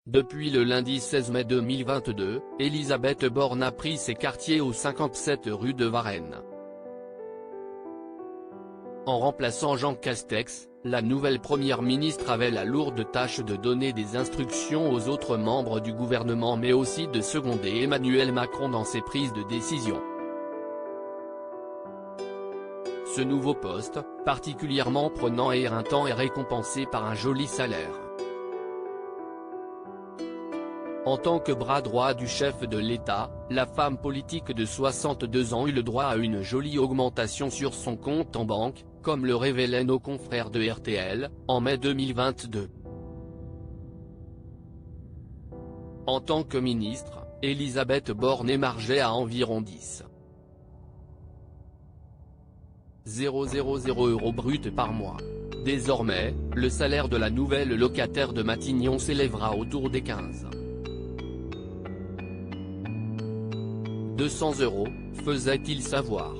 Depuis le lundi 16 mai 2022, Elisabeth Borne a pris ses quartiers au 57 rue de Varennes. En remplaçant Jean Castex, la nouvelle première ministre avait la lourde tâche de donner des instructions aux autres membres du gouvernement mais aussi de seconder Emmanuel Macron dans ses prises de décision. Ce nouveau poste, particulièrement prenant et éreintant, est récompensé par un joli salaire. En tant que bras droit du chef de l'État, la femme politique de 62 ans eut le droit à une jolie augmentation sur son compte en banque, comme le révélaient nos confrères de RTL, en mai 2022. En tant que ministre, Elisabeth Borne émargeait à environ 10,000 € brut par mois. Désormais, le salaire de la nouvelle locataire de Matignon s'élèvera autour des 15,200 €, faisait-il savoir.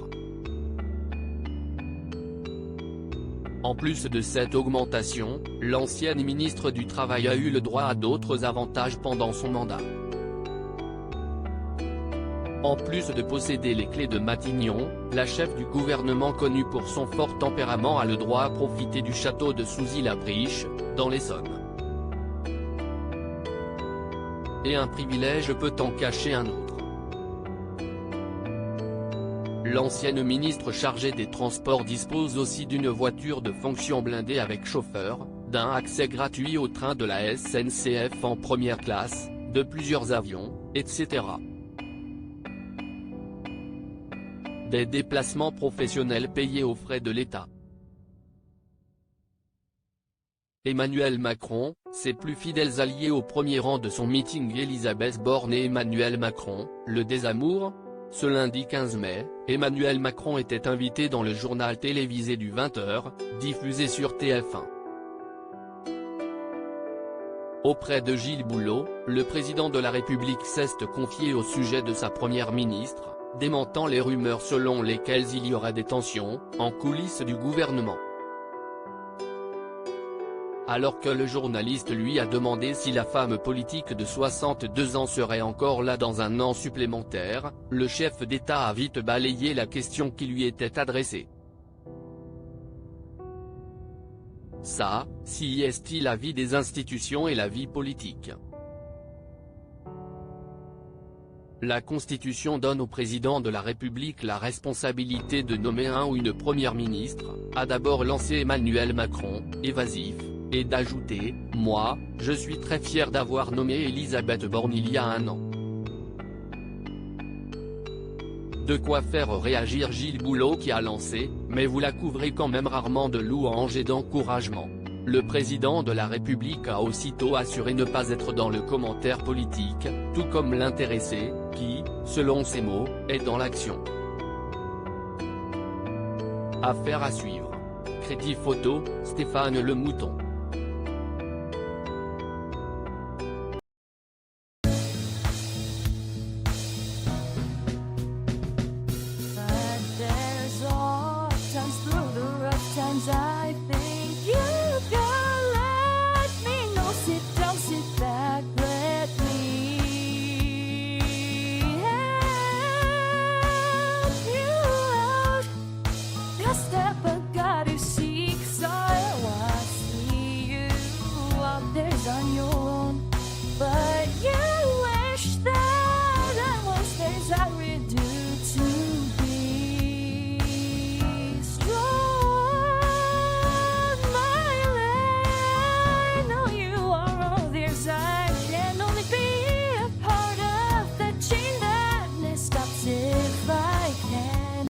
En plus de cette augmentation, l'ancienne ministre du Travail a eu le droit à d'autres avantages pendant son mandat. En plus de posséder les clés de Matignon, la chef du gouvernement connue pour son fort tempérament a le droit à profiter du château de Souzy-la-Briche, dans l'Essonne. Et un privilège peut en cacher un autre. L'ancienne ministre chargée des Transports dispose aussi d'une voiture de fonction blindée avec chauffeur, d'un accès gratuit au train de la SNCF en première classe, de plusieurs avions, etc. Des déplacements professionnels payés aux frais de l'État. Emmanuel Macron, ses plus fidèles alliés au premier rang de son meeting. Elisabeth Borne et Emmanuel Macron, le désamour ? Ce lundi 15 mai, Emmanuel Macron était invité dans le journal télévisé du 20h, diffusé sur TF1. Auprès de Gilles Boulot, le président de la République s'est confié au sujet de sa première ministre, démentant les rumeurs selon lesquelles il y aurait des tensions, en coulisses du gouvernement. Alors que le journaliste lui a demandé si la femme politique de 62 ans serait encore là dans un an supplémentaire, le chef d'État a vite balayé la question qui lui était adressée. Ça, si est-il la vie des institutions et la vie politique. La Constitution donne au président de la République la responsabilité de nommer un ou une première ministre, a d'abord lancé Emmanuel Macron, évasif, et d'ajouter « Moi, je suis très fier d'avoir nommé Elisabeth Borne il y a un an ». De quoi faire réagir Gilles Boulot qui a lancé « Mais vous la couvrez quand même rarement de louanges et d'encouragement ». Le président de la République a aussitôt assuré ne pas être dans le commentaire politique, tout comme l'intéressé, qui, selon ses mots, est dans l'action. Affaire à suivre. Crédit photo, Stéphane Le Mouton. I think you can let me know. Sit down, sit back, let me help you out. The step I gotta seek, so I see you out there's on your own, but